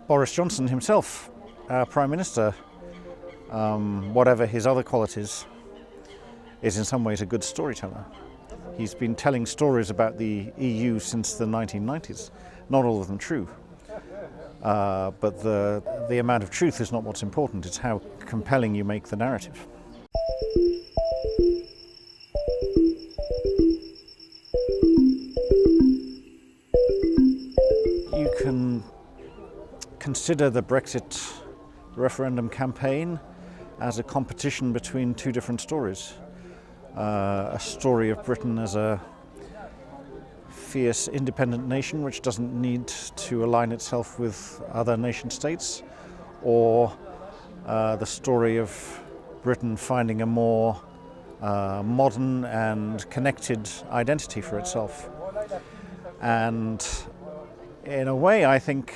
Boris Johnson himself, our Prime Minister, whatever his other qualities, is in some ways a good storyteller. He's been telling stories about the EU since the 1990s, not all of them true. But the amount of truth is not what's important, it's how compelling you make the narrative. You can consider the Brexit referendum campaign as a competition between two different stories. A story of Britain as a fierce independent nation which doesn't need to align itself with other nation states, or the story of Britain finding a more modern and connected identity for itself. And in a way, I think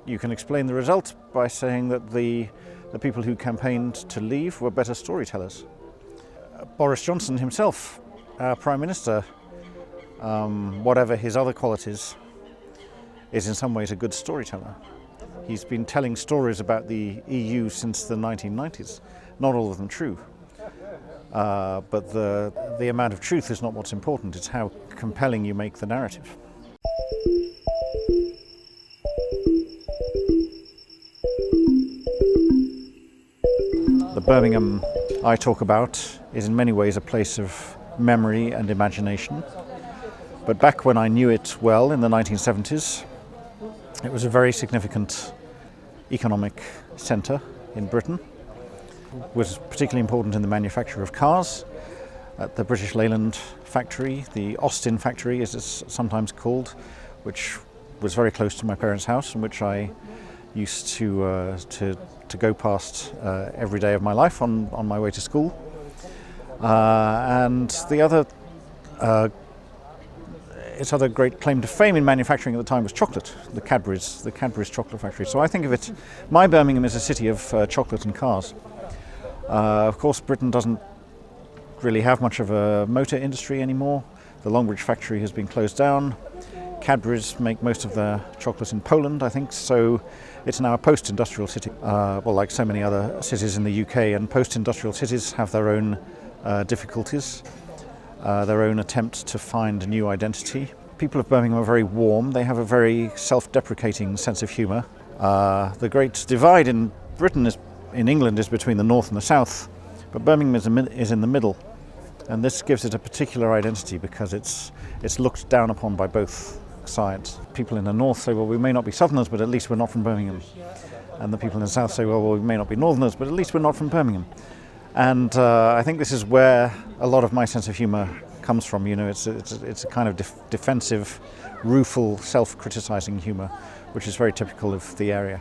you can explain the result by saying that the people who campaigned to leave were better storytellers. Boris Johnson himself, our Prime Minister, whatever his other qualities, is in some ways a good storyteller. He's been telling stories about the EU since the 1990s, not all of them true. But the amount of truth is not what's important, it's how compelling you make the narrative. The Birmingham I talk about is in many ways a place of memory and imagination. But back when I knew it well in the 1970s, it was a very significant economic centre in Britain. It was particularly important in the manufacture of cars. At the British Leyland factory, the Austin factory as it's sometimes called, which was very close to my parents' house and which I used to go past every day of my life on my way to school. And the other its other great claim to fame in manufacturing at the time was chocolate, the Cadbury's chocolate factory. So I think of it, my Birmingham is a city of chocolate and cars. Of course, Britain doesn't really have much of a motor industry anymore. The Longbridge factory has been closed down. Cadbury's make most of their chocolate in Poland, I think, so it's now a post-industrial city. Well, like so many other cities in the UK, and post-industrial cities have their own difficulties, their own attempt to find a new identity. People of Birmingham are very warm. They have a very self-deprecating sense of humour. The great divide in England is between the north and the south, but Birmingham is in the middle, and this gives it a particular identity because it's looked down upon by both sides. People in the north say, well, we may not be southerners, but at least we're not from Birmingham. And the people in the south say, well, we may not be northerners, but at least we're not from Birmingham. And I think this is where a lot of my sense of humour comes from. You know, it's a kind of defensive, rueful, self-criticising humour, which is very typical of the area.